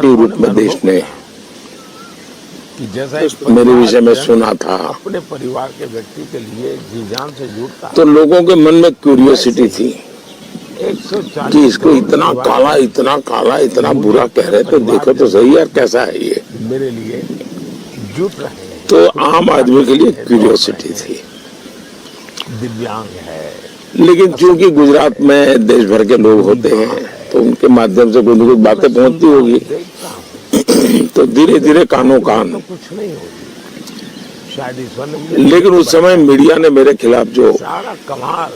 Negative रूप में देश ने कि जैसा मेरे विषय में सुना था, अपने परिवार के व्यक्ति के लिए जी जान से जुटता, तो लोगों के मन में क्यूरियोसिटी थी 140 कि इसको इतना काला इतना बुरा कह रहे, तो देखो तो सही यार कैसा है ये। मेरे लिए जुट रहे हैं। तो आम आदमी के लिए क्यूरियोसिटी थी। दिव्यांग है, लेकिन चूंकि गुजरात में देश भर के लोग होते हैं तो उनके माध्यम से कोई न कोई बातें पहुंचती होगी, तो धीरे धीरे कानों कान। कुछ नहीं होगी शायद ईश्वर। लेकिन उस समय मीडिया ने मेरे खिलाफ जो सारा कमाल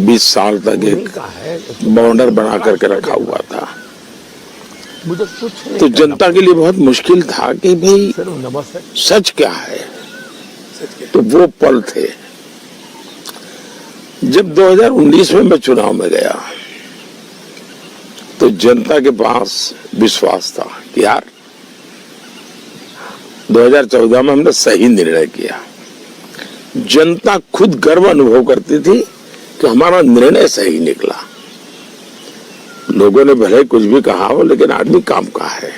20 साल तक एक बॉर्डर बना करके रखा हुआ था, मुझे कुछ तो जनता के लिए बहुत मुश्किल था कि भाई नमस्ते सच क्या है। तो वो पल थे जब 2019 में मैं चुनाव में गया, तो जनता के पास विश्वास था कि यार 2014 में हमने सही निर्णय किया। जनता खुद गर्व अनुभव करती थी कि हमारा निर्णय सही निकला। लोगों ने भले कुछ भी कहा हो, लेकिन आदमी काम का है।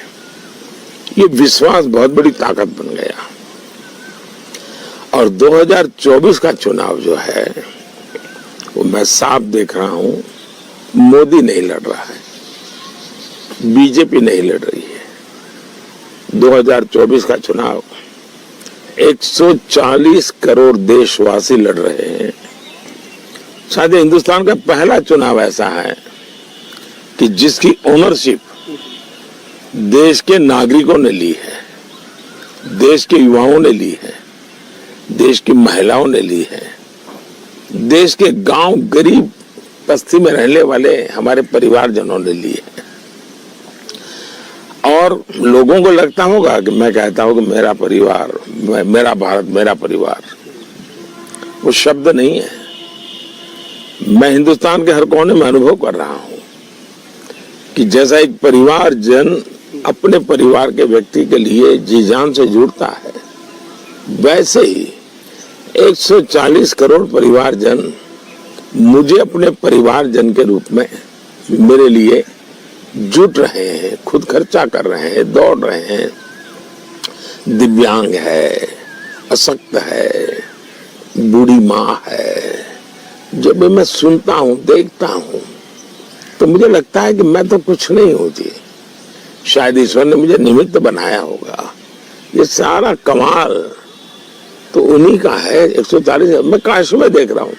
ये विश्वास बहुत बड़ी ताकत बन गया। और 2024 का चुनाव जो है वो मैं साफ देख रहा हूं, मोदी नहीं लड़ रहा है, बीजेपी नहीं लड़ रही है। 2024 का चुनाव 140 करोड़ देशवासी लड़ रहे हैं। शायद हिंदुस्तान का पहला चुनाव ऐसा है कि जिसकी ओनरशिप देश के नागरिकों ने ली है, देश के युवाओं ने ली है, देश की महिलाओं ने ली है, देश के गांव गरीब बस्ती में रहने वाले हमारे परिवारजनों ने ली है। और लोगों को लगता होगा कि मैं कहता हूं कि मेरा परिवार, मेरा भारत, मेरा परिवार, वो शब्द नहीं है। मैं हिंदुस्तान के हर कोने में अनुभव कर रहा हूं कि जैसा एक परिवारजन अपने परिवार के व्यक्ति के लिए जी जान से जुड़ता है, वैसे ही 140 करोड़ परिवारजन मुझे अपने परिवारजन के रूप में मेरे लिए जुट रहे हैं, खुद खर्चा कर रहे हैं, दौड़ रहे हैं। दिव्यांग है, अशक्त है, बूढ़ी माँ है। जब मैं सुनता हूं, देखता हूं, तो मुझे लगता है कि मैं तो कुछ नहीं हूं जी, शायद ईश्वर ने मुझे निमित्त बनाया होगा। ये सारा कमाल तो उन्हीं का है। 140 मैं काश में देख रहा हूं,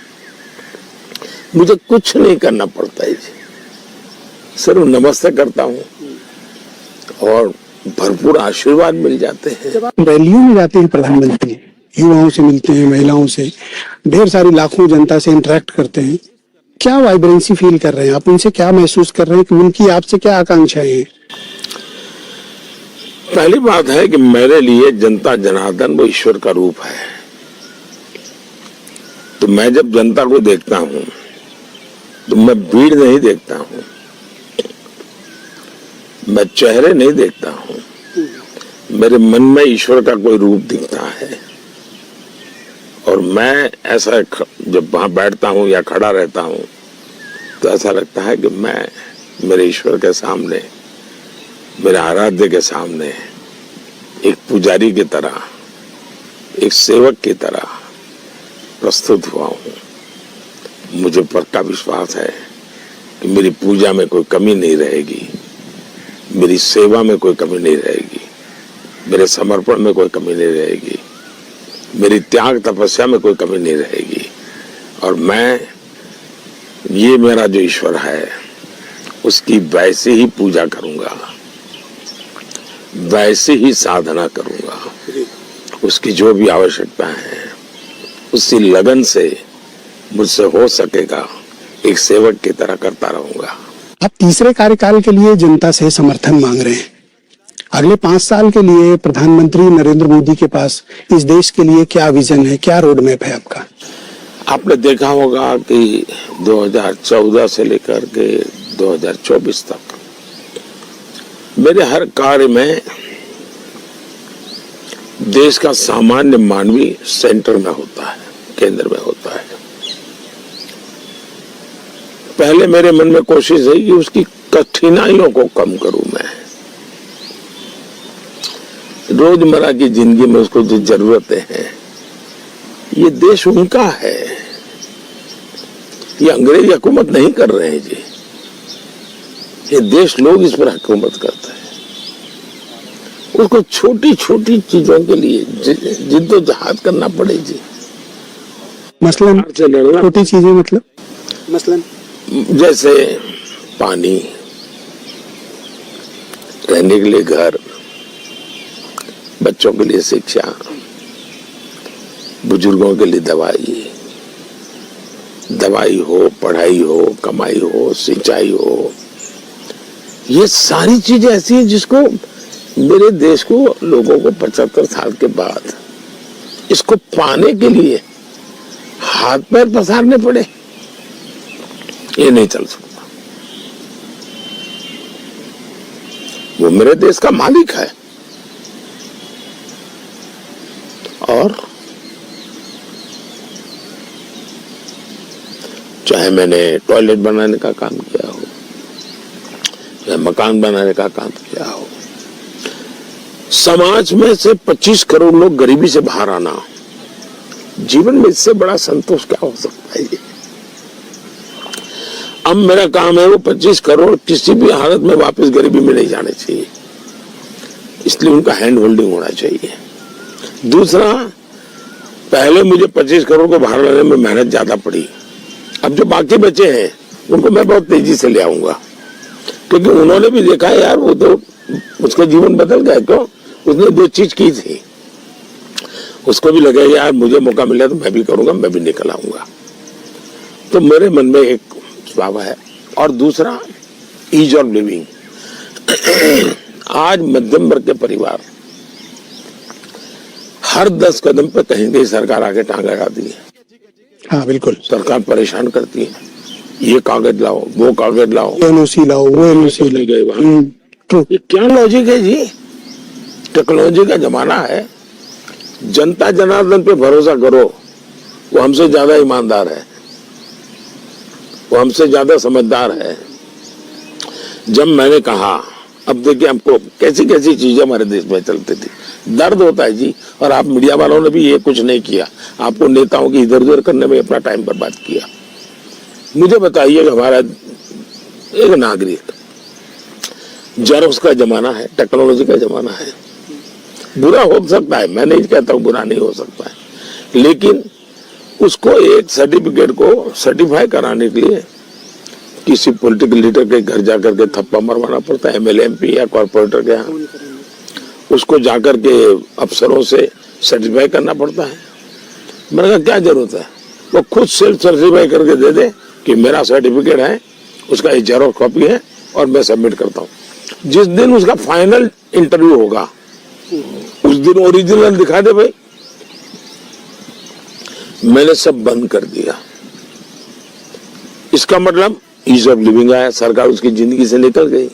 मुझे कुछ नहीं करना पड़ता है जी, सिर्फ नमस्ते करता हूं और भरपूर आशीर्वाद मिल जाते हैं। जब आप रैलियों में जाते हैं प्रधानमंत्री, युवाओं से मिलते हैं, महिलाओं से, ढेर सारी लाखों जनता से इंटरेक्ट करते हैं, क्या वाइब्रेंसी फील कर रहे हैं आप? उनसे क्या महसूस कर रहे हैं कि उनकी आपसे क्या आकांक्षाएं हैं? पहली बात है कि मेरे लिए जनता जनार्दन वो ईश्वर का रूप है। तो मैं जब जनता को देखता हूं तो मैं भीड़ नहीं देखता हूं, मैं चेहरे नहीं देखता हूं, मेरे मन में ईश्वर का कोई रूप दिखता है। और मैं ऐसा जब वहां बैठता हूं या खड़ा रहता हूं तो ऐसा लगता है कि मैं मेरे ईश्वर के सामने, मेरे आराध्य के सामने एक पुजारी की तरह, एक सेवक की तरह प्रस्तुत हुआ हूं। मुझे पक्का विश्वास है कि मेरी पूजा में कोई कमी नहीं रहेगी, मेरी सेवा में कोई कमी नहीं रहेगी, मेरे समर्पण में कोई कमी नहीं रहेगी, मेरी त्याग तपस्या में कोई कमी नहीं रहेगी। और मैं, ये मेरा जो ईश्वर है, उसकी वैसे ही पूजा करूंगा, वैसे ही साधना करूंगा, उसकी जो भी आवश्यकता है उसी लगन से मुझसे हो सकेगा एक सेवक की तरह करता रहूंगा। आप तीसरे कार्यकाल के लिए जनता से समर्थन मांग रहे हैं। अगले 5 साल के लिए प्रधानमंत्री नरेंद्र मोदी के पास इस देश के लिए क्या विजन है, क्या रोड मैप है आपका? आपने देखा होगा कि 2014 से लेकर के 2024 तक मेरे हर कार्य में देश का सामान्य मानवी सेंटर में होता है, केंद्र में होता है। पहले मेरे मन में कोशिश है कि उसकी कठिनाइयों को कम करूं मैं, रोजमर्रा की जिंदगी में उसको जो जरूरतें हैं, ये देश उनका है। ये अंग्रेज हुकूमत नहीं कर रहे हैं जी, ये देश लोग इस पर हुकूमत करते हैं। उसको छोटी छोटी चीजों के लिए जिद्दोजहद करना पड़े जी। मसलन छोटी चीजें मतलब मसलन जैसे पानी, रहने के लिए घर, बच्चों के लिए शिक्षा, बुजुर्गों के लिए दवाई हो, पढ़ाई हो, कमाई हो, सिंचाई हो, ये सारी चीजें ऐसी हैं जिसको मेरे देश को, लोगों को 75 साल के बाद इसको पाने के लिए हाथ पैर पसारने पड़े, ये नहीं चल सकता। वो मेरे देश का मालिक है और चाहे मैंने टॉयलेट बनाने का काम किया हो, चाहे मकान बनाने का काम किया हो, समाज में से 25 करोड़ लोग गरीबी से बाहर आना, जीवन में इससे बड़ा संतोष क्या हो सकता है ये? अब मेरा काम है वो 25 करोड़ किसी भी हालत में वापस गरीबी में नहीं जाने चाहिए, इसलिए उनका हैंड होल्डिंग होना चाहिए। दूसरा, पहले मुझे 25 करोड़ को बाहर लाने में मेहनत ज्यादा पड़ी, अब जो बाकी बचे हैं उनको मैं बहुत तेजी से ले आऊंगा, क्योंकि उन्होंने भी देखा है यार, वो तो उसका जीवन बदल गया। क्यों? उसने 2 चीज की थी, उसको भी लगा यार मुझे मौका मिला तो मैं भी करूंगा, मैं भी निकल आऊंगा। तो मेरे मन में एक स्वभाव है। और दूसरा, ईज ऑफ लिविंग। आज मध्यम वर्ग के परिवार हर 10 कदम पे कहीं कहीं सरकार आके टांग लगाती है। हाँ बिल्कुल, सरकार परेशान करती है, ये कागज लाओ, वो कागज लाओ, एनओसी लाओ, वो एनओसी ले गए वहां। ये क्या लॉजिक है जी? टेक्नोलॉजी का जमाना है, जनता जनार्दन पे भरोसा करो, वो हमसे ज्यादा ईमानदार है, वो हमसे ज्यादा समझदार है। जब मैंने कहा, अब देखिए हमको कैसी कैसी चीजें हमारे देश में चलती थी, दर्द होता है जी। और आप मीडिया वालों ने भी ये कुछ नहीं किया, आपको नेताओं की इधर उधर करने में अपना टाइम बर्बाद किया। मुझे बताइए कि हमारा एक नागरिक, जेरोक्स का जमाना है, टेक्नोलॉजी का जमाना है, बुरा हो सकता है, मैं नहीं कहता हूं बुरा नहीं हो सकता है, लेकिन उसको एक सर्टिफिकेट को सर्टिफाई कराने के लिए किसी पॉलिटिकल लीडर के घर जाकर के थप्पा मरवाना पड़ता है, एमएलए एमपी या कॉर्पोरेटर के यहाँ, उसको जाकर के अफसरों से सर्टिफाई करना पड़ता है। मैंने कहा क्या जरूरत है, वो खुद सेल्फ सर्टिफाई करके दे दे कि मेरा सर्टिफिकेट है, उसका एक जेरोक्स कॉपी है और मैं सबमिट करता हूँ। जिस दिन उसका फाइनल इंटरव्यू होगा उस दिन ओरिजिनल दिखा दे भाई। मैंने सब बंद कर दिया। इसका मतलब ईज ऑफ लिविंग आया, सरकार उसकी जिंदगी से निकल गई।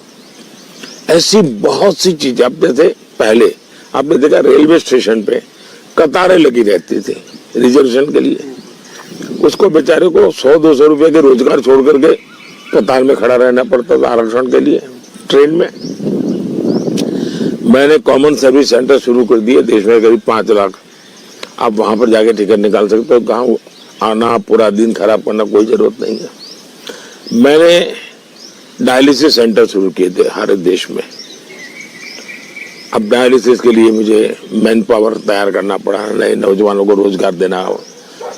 ऐसी बहुत सी चीजें, अब जैसे पहले आपने देखा रेलवे स्टेशन पे कतारें लगी रहती थी रिजर्वेशन के लिए, उसको बेचारे को 100-200 रुपए के रोजगार छोड़ करके कतार में खड़ा रहना पड़ता था आरक्षण के लिए। ट्रेन में मैंने कॉमन सर्विस सेंटर शुरू कर दिए देश में, करीब 5 लाख। आप वहां पर जाके टिकट निकाल सकते हो, गाँव आना पूरा दिन खराब करना कोई जरूरत नहीं है। मैंने डायलिसिस सेंटर शुरू किए थे हर देश में। अब डायलिसिस के लिए मुझे मैन पावर तैयार करना पड़ा, नए नौजवानों को रोजगार देना,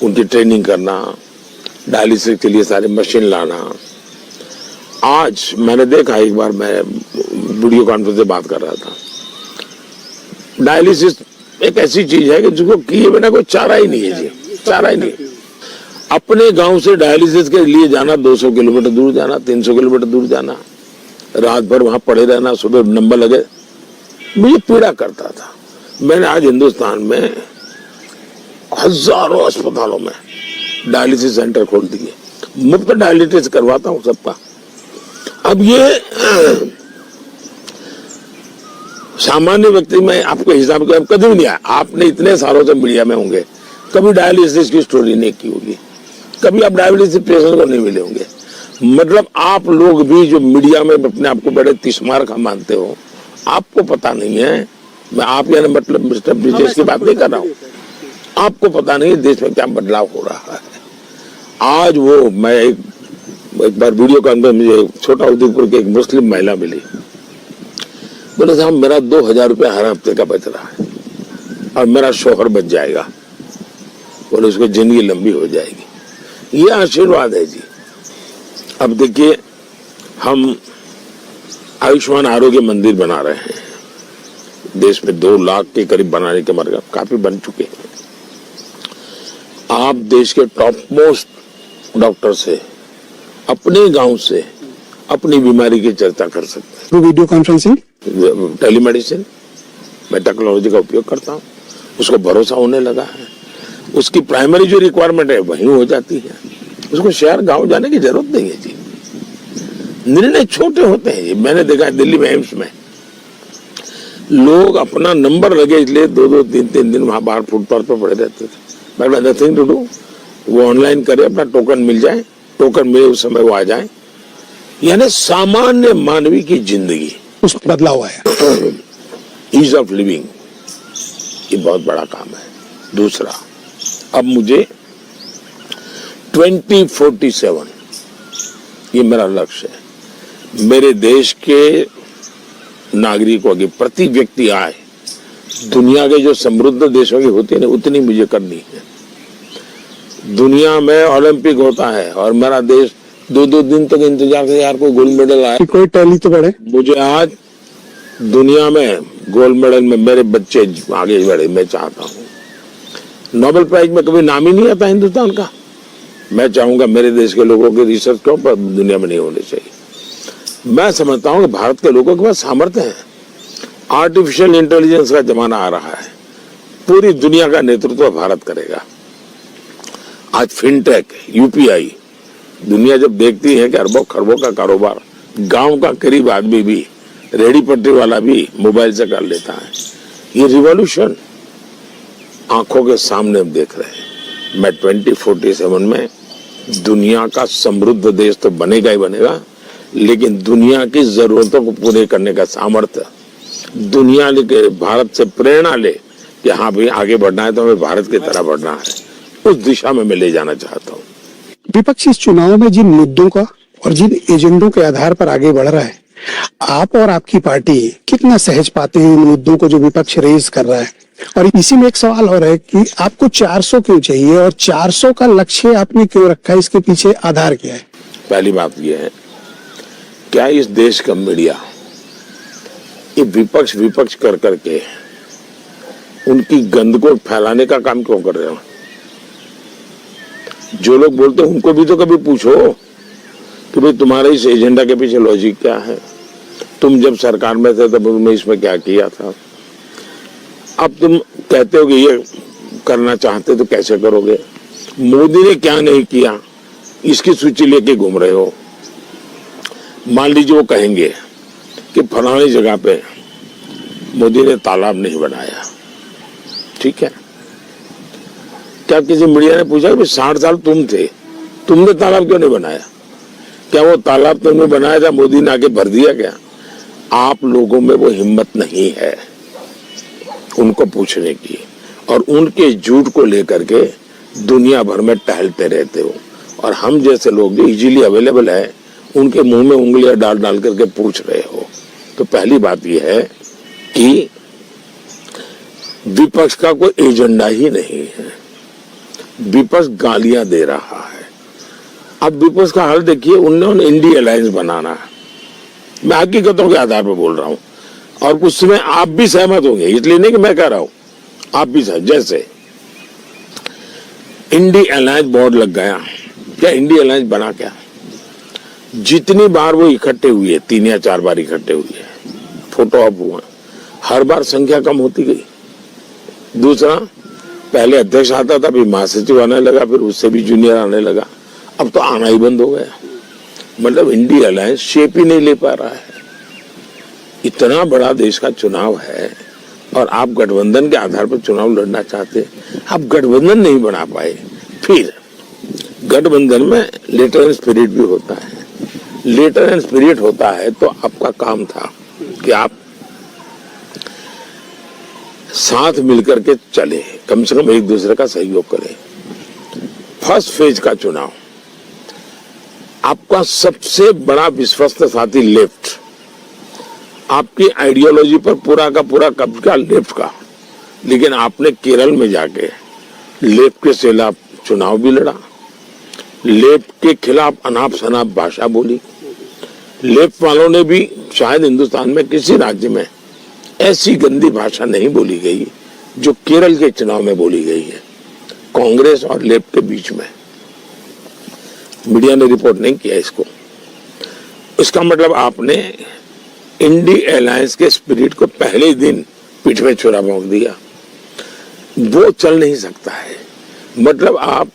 उनकी ट्रेनिंग करना, डायलिसिस के लिए सारे मशीन लाना। आज मैंने देखा, एक बार मैं वीडियो कॉन्फ्रेंस से बात कर रहा था, डायलिसिस एक ऐसी चीज है कि जिसको किए बिना कोई चारा ही नहीं है जी, चारा ही नहीं। अपने गांव से डायलिसिस के लिए जाना, 200 किलोमीटर दूर जाना, 300 किलोमीटर दूर जाना, रात भर वहां पड़े रहना, सुबह नंबर लगे, मुझे पीड़ा करता था। मैंने आज हिंदुस्तान में हजारों अस्पतालों में डायलिसिस सेंटर खोल दिए, मुफ्त डायलिसिस करवाता हूं सबका। अब ये सामान्य व्यक्ति में आपको हिसाब किया कभी नहीं आया, आपने इतने सालों से मीडिया में होंगे, कभी डायलिसिस की स्टोरी नहीं की होगी, कभी आप डायलिसिस पेशेंट को नहीं मिले होंगे। मतलब आप लोग भी जो मीडिया में अपने आप को बड़े तिस्मार का मानते हो, आपको पता नहीं है मैं आप यानी मतलब मिस्टर ब्रिजेश की बात नहीं कर रहा हूँ। आपको पता नहीं देश में क्या बदलाव हो रहा है। आज वो मैं एक बार वीडियो के अंदर मुझे छोटा उदयपुर की एक मुस्लिम महिला मिली, बोले साहब मेरा 2000 रुपया हर हफ्ते का बच रहा है और मेरा शौहर बच जाएगा, बोले उसको जिंदगी लंबी हो जाएगी। ये आशीर्वाद है जी। अब देखिए हम आयुष्मान आरोग्य मंदिर बना रहे हैं, देश में 2 लाख के करीब बनाने के मर्ग काफी बन चुके हैं। आप देश के टॉप मोस्ट डॉक्टर से अपने गांव से अपनी बीमारी की चर्चा कर सकते वीडियो कॉन्फ्रेंसिंग, हैं। टेलीमेडिसिन, मैं टेक्नोलॉजी का उपयोग करता हूँ, उसको भरोसा होने लगा है। उसकी प्राइमरी जो रिक्वायरमेंट है वही हो जाती है, उसको शहर गांव जाने की जरूरत नहीं है जी। निर्णय छोटे होते हैं। मैंने देखा है दिल्ली में एम्स में लोग अपना नंबर लगे इसलिए 2-2, 3-3 दिन वहां बाहर फुटपाथ पर पड़े रहते थे। बट नथिंग टू डू, वो ऑनलाइन करे, अपना टोकन मिल जाए, टोकन मिले उस समय वो आ जाए। यानी सामान्य मानवी की जिंदगी उस बदलाव आया। ईज ऑफ लिविंग, ये बहुत बड़ा काम है। दूसरा, अब मुझे 2047 ये मेरा लक्ष्य है। मेरे देश के नागरिकों की प्रति व्यक्ति आय दुनिया के जो समृद्ध देशों की होती है ना, उतनी मुझे करनी है। दुनिया में ओलंपिक होता है और मेरा देश 2-2 दिन तक इंतजार करे यार कोई गोल्ड मेडल आए, कोई टैली तो बढ़े। मुझे आज दुनिया में गोल्ड मेडल में मेरे बच्चे आगे बढ़े, मैं चाहता हूँ। नोबेल प्राइज में कभी नाम ही नहीं आता हिंदुस्तान का। मैं चाहूंगा मेरे देश के लोगों के रिसर्च क्यों पर दुनिया में नहीं होने चाहिए। मैं समझता हूँ कि भारत के लोगों के पास सामर्थ्य है। आर्टिफिशियल इंटेलिजेंस का जमाना आ रहा है, पूरी दुनिया का नेतृत्व भारत करेगा। आज फिनटेक, यूपीआई, दुनिया जब देखती है कि अरबों खरबों का कारोबार गांव का करीब आदमी भी, रेडी पट्टी वाला भी मोबाइल से कर लेता है। ये रिवॉल्यूशन आंखों के सामने हम देख रहे हैं। मैं 2047 में दुनिया का समृद्ध देश तो बनेगा ही बनेगा, लेकिन दुनिया की जरूरतों को पूरे करने का सामर्थ्य दुनिया के भारत से प्रेरणा ले कि हाँ भाई आगे बढ़ना है तो हमें भारत की तरह बढ़ना है, उस दिशा में मैं ले जाना चाहता हूँ। विपक्ष इस चुनाव में जिन मुद्दों का और जिन एजेंडों के आधार पर आगे बढ़ रहा है, आप और आपकी पार्टी कितना सहज पाते हैं इन मुद्दों को जो विपक्ष रेज कर रहा है? और इसी में एक सवाल और है कि आपको 400 क्यों चाहिए और 400 का लक्ष्य आपने क्यों रखा है? इसके पीछे आधार क्या है? पहली बात यह है, क्या इस देश का मीडिया ये विपक्ष कर करके उनकी गंद को फैलाने का काम क्यों कर रहे हो? जो लोग बोलते हैं उनको भी तो कभी पूछो कि भाई तुम्हारे इस एजेंडा के पीछे लॉजिक क्या है, तुम जब सरकार में थे तब तुमने इसमें क्या किया था, अब तुम कहते हो कि ये करना चाहते तो कैसे करोगे, मोदी ने क्या नहीं किया इसकी सूची लेके घूम रहे हो। मान लीजिए वो कहेंगे कि फलानी जगह पे मोदी ने तालाब नहीं बनाया, ठीक है, क्या किसी मीडिया ने पूछा कि 60 साल तुम थे, तुमने तालाब क्यों नहीं बनाया? क्या वो तालाब तुमने बनाया था, मोदी ने आके भर दिया क्या? आप लोगों में वो हिम्मत नहीं है उनको पूछने की, और उनके झूठ को लेकर के दुनिया भर में टहलते रहते हो। और हम जैसे लोग जो इजीली अवेलेबल है उनके मुंह में उंगलियां डाल डाल करके पूछ रहे हो। तो पहली बात यह है कि विपक्ष का कोई एजेंडा ही नहीं है, विपक्ष गालियां दे रहा है। अब विपक्ष का हाल देखिए, उन्होंने इंडिया अलायंस बनाना है, मैं हकीकतों के आधार पर बोल रहा हूं और उसमें आप भी सहमत होंगे, इसलिए नहीं कि मैं कह रहा हूं, आप भी सहमत। जैसे इंडिया अलायंस बोर्ड लग गया, क्या इंडिया अलायंस बना क्या? जितनी बार वो इकट्ठे हुए, 3 या 4 बार इकट्ठे हुए, फोटो ऑप हुआ, हर बार संख्या कम होती गई। दूसरा, पहले अध्यक्ष आता था, फिर महासचिव आने लगा, फिर उससे भी जूनियर आने लगा, अब तो आना ही बंद हो गया। मतलब इंडिया अलायंस शेप ही नहीं ले पा रहा है। इतना बड़ा देश का चुनाव है और आप गठबंधन के आधार पर चुनाव लड़ना चाहते हैं, आप गठबंधन नहीं बना पाए। फिर गठबंधन में लेटर एंड स्पिरिट भी होता है। लेटर एंड स्पिरिट होता है तो आपका काम था कि आप साथ मिलकर के चले, कम से कम एक दूसरे का सहयोग करें। फर्स्ट फेज का चुनाव, आपका सबसे बड़ा विश्वस्त साथी लेफ्ट, आपकी आइडियोलॉजी पर पूरा का पूरा कब्जा लेफ्ट का, लेकिन आपने केरल में जाके लेफ्ट के खिलाफ चुनाव भी लड़ा, लेफ्ट के खिलाफ अनाप शनाप भाषा बोली। लेफ्ट वालों ने भी शायद हिंदुस्तान में किसी राज्य में ऐसी गंदी भाषा नहीं बोली गई जो केरल के चुनाव में बोली गई है, कांग्रेस और लेफ्ट के बीच में। मीडिया ने रिपोर्ट नहीं किया इसको। इसका मतलब आपने इंडी अलायंस के स्पिरिट को पहले दिन पीठ में छुरा भोंक दिया। वो चल नहीं सकता है। मतलब आप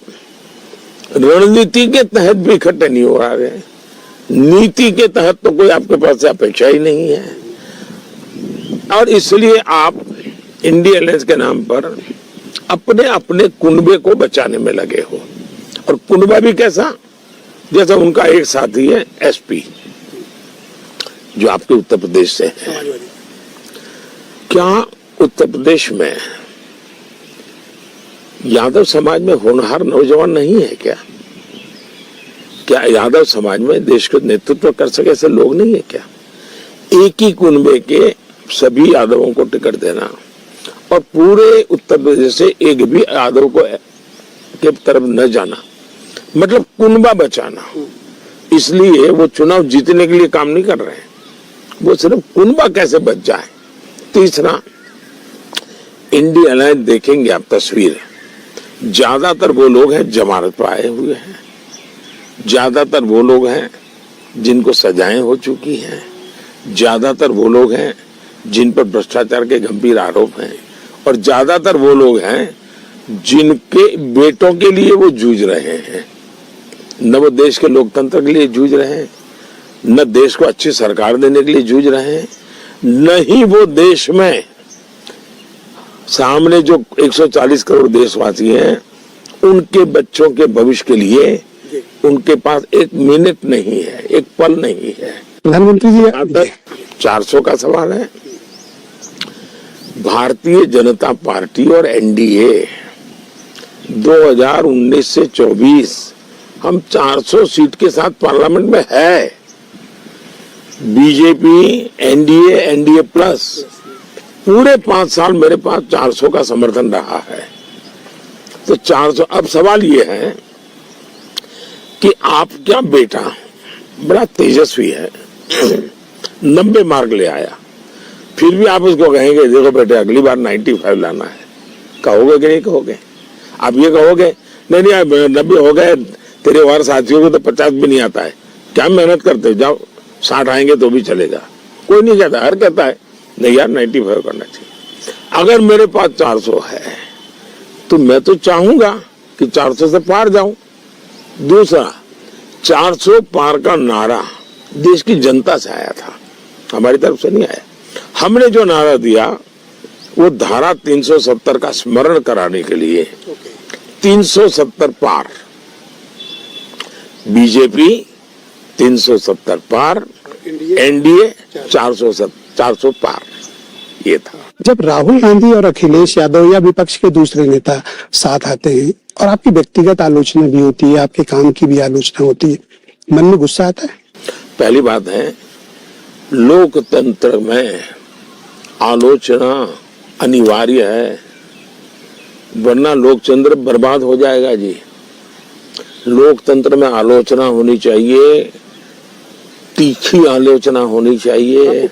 रणनीति के तहत भी इकट्ठे नहीं हो रहे, नीति के तहत तो कोई आपके पास से अपेक्षा ही नहीं है, और इसलिए आप इंडी अलायंस के नाम पर अपने अपने कुनबे को बचाने में लगे हो। और कुनबा भी कैसा, जैसा उनका एक साथी है एसपी जो आपके उत्तर प्रदेश से है। क्या उत्तर प्रदेश में यादव समाज में होनहार नौजवान नहीं है क्या? क्या यादव समाज में देश को नेतृत्व कर सके ऐसे लोग नहीं है क्या? एक ही कुनबे के सभी यादवों को टिकट देना और पूरे उत्तर प्रदेश से एक भी यादव को के तरफ न जाना, मतलब कुनबा बचाना। इसलिए वो चुनाव जीतने के लिए काम नहीं कर रहे हैं, वो सिर्फ कुनबा कैसे बच जाए। तीसरा, इंडी अलायंस देखेंगे आप तस्वीर, ज्यादातर वो लोग हैं जमानत पर आए हुए हैं, ज्यादातर वो लोग हैं जिनको सजाएं हो चुकी हैं, ज्यादातर वो लोग हैं जिन पर भ्रष्टाचार के गंभीर आरोप हैं, और ज्यादातर वो लोग हैं जिनके बेटों के लिए वो जूझ रहे हैं। न वो देश के लोकतंत्र के लिए जूझ रहे हैं, न देश को अच्छी सरकार देने के लिए जूझ रहे हैं, न ही वो देश में सामने जो 140 करोड़ देशवासी हैं उनके बच्चों के भविष्य के लिए उनके पास एक मिनट नहीं है, एक पल नहीं है। प्रधानमंत्री जी, 400 का सवाल है। भारतीय जनता पार्टी और एनडीए 2019 से 24 हम 400 सीट के साथ पार्लियामेंट में है। बीजेपी, एनडीए, एनडीए प्लस, पूरे 5 साल मेरे पास 400 का समर्थन रहा है। तो 400, अब सवाल ये है कि आपका बेटा बड़ा तेजस्वी है, 90 मार्क ले आया, फिर भी आप उसको कहेंगे देखो बेटे अगली बार 95 लाना है, कहोगे कि नहीं कहोगे? आप ये कहोगे नहीं नहीं 90 हो गए, तेरे और साथियों को तो 50 भी नहीं आता है, क्या मेहनत करते जाओ, 60 आएंगे तो भी चलेगा। कोई नहीं कहता, हर कहता है नहीं यार 95 करना चाहिए। अगर मेरे पास 400 है तो मैं तो चाहूंगा कि 400 से पार जाऊं। दूसरा, 400 पार का नारा देश की जनता से आया था, हमारी तरफ से नहीं आया। हमने जो नारा दिया वो धारा 370 का स्मरण कराने के लिए, 370 पार, बीजेपी 370 पार, एनडीए 400 पार, ये था। जब राहुल गांधी और अखिलेश यादव या विपक्ष के दूसरे नेता साथ आते हैं और आपकी व्यक्तिगत आलोचना भी होती है, आपके काम की भी आलोचना होती है, मन में गुस्सा आता है? पहली बात है, लोकतंत्र में आलोचना अनिवार्य है, वरना लोकतंत्र बर्बाद हो जाएगा जी। लोकतंत्र में आलोचना होनी चाहिए, तीखी आलोचना होनी चाहिए,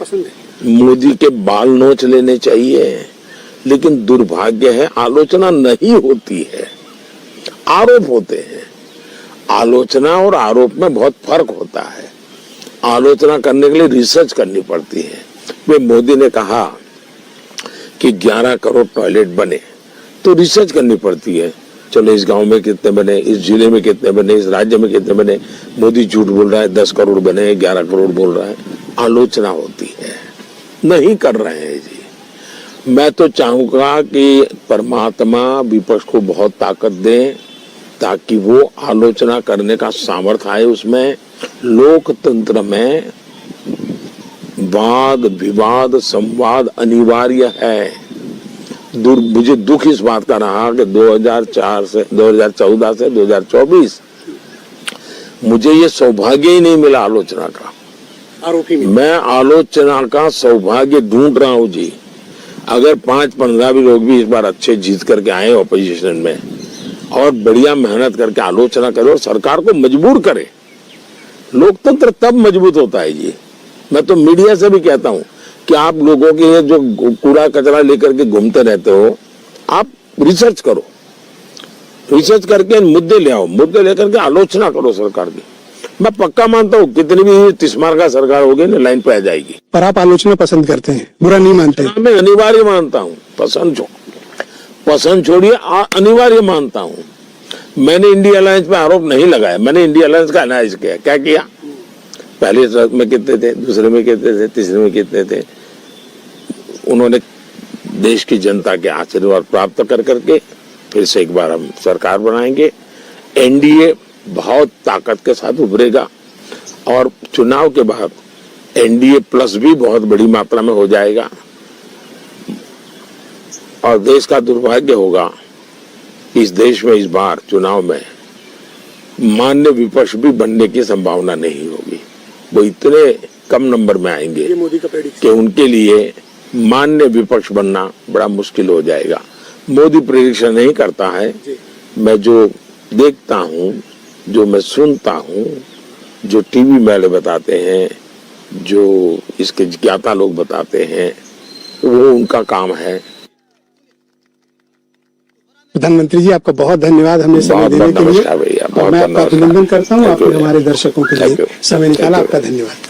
मोदी के बाल नोच लेने चाहिए, लेकिन दुर्भाग्य है आलोचना नहीं होती है, आरोप होते हैं। आलोचना और आरोप में बहुत फर्क होता है। आलोचना करने के लिए रिसर्च करनी पड़ती है। वे मोदी ने कहा कि 11 करोड़ टॉयलेट बने, तो रिसर्च करनी पड़ती है, चलो इस गांव में कितने बने, इस जिले में कितने बने, इस राज्य में कितने बने। मोदी झूठ बोल रहा है, 10 करोड़ बने, 11 करोड़ बोल रहा है, आलोचना होती है, नहीं कर रहे हैं जी। मैं तो चाहूंगा कि परमात्मा विपक्ष को बहुत ताकत दे ताकि वो आलोचना करने का सामर्थ्य आए उसमें। लोकतंत्र में वाद विवाद संवाद अनिवार्य है, मुझे दुख इस बात का रहा कि 2014 से 2024 मुझे ये सौभाग्य ही नहीं मिला आलोचना का। आरोपी में मैं आलोचना का सौभाग्य ढूंढ रहा हूं जी। अगर 5-15 भी लोग भी इस बार अच्छे जीत करके आए ऑपोजिशन में और बढ़िया मेहनत करके आलोचना करे और सरकार को मजबूर करे, लोकतंत्र तब मजबूत होता है जी। मैं तो मीडिया से भी कहता हूं कि आप लोगों के ये जो कूड़ा कचरा लेकर के घूमते रहते हो, आप रिसर्च करो, रिसर्च करके मुद्दे ले आओ, मुद्दे लेकर के आलोचना करो सरकार की। मैं पक्का मानता हूँ कितनी भी तिस्मार का सरकार होगी ना, लाइन पे आ जाएगी। पर आप आलोचना पसंद करते हैं, बुरा नहीं मानते? मैं अनिवार्य मानता हूँ, पसंद छोड़िए, अनिवार्य मानता हूँ। मैंने इंडिया अलायंस पे आरोप नहीं लगाया, मैंने इंडिया अलायंस का एनालाइज किया। क्या किया? पहले में कितने थे, दूसरे में कितने थे, तीसरे में कितने थे। उन्होंने देश की जनता के आशीर्वाद प्राप्त कर करके फिर से एक बार हम सरकार बनाएंगे। एनडीए बहुत ताकत के साथ उभरेगा और चुनाव के बाद एनडीए प्लस भी बहुत बड़ी मात्रा में हो जाएगा। और देश का दुर्भाग्य होगा इस देश में इस बार चुनाव में मान्य विपक्ष भी बनने की संभावना नहीं होगी। वो इतने कम नंबर में आएंगे मोदी का प्रेडिक्शन कि उनके लिए मान्य विपक्ष बनना बड़ा मुश्किल हो जाएगा। मोदी प्रेडिक्शन नहीं करता है। मैं जो देखता हूँ, जो मैं सुनता हूँ, जो टीवी वाले बताते हैं, जो इसके ज्ञाता लोग बताते हैं, वो उनका काम है। प्रधानमंत्री जी, आपका बहुत धन्यवाद हमें समय देने के लिए। भैया, मैं आपका अभिनंदन करता हूँ, आपने हमारे दर्शकों के लिए समय निकाला। आपका धन्यवाद।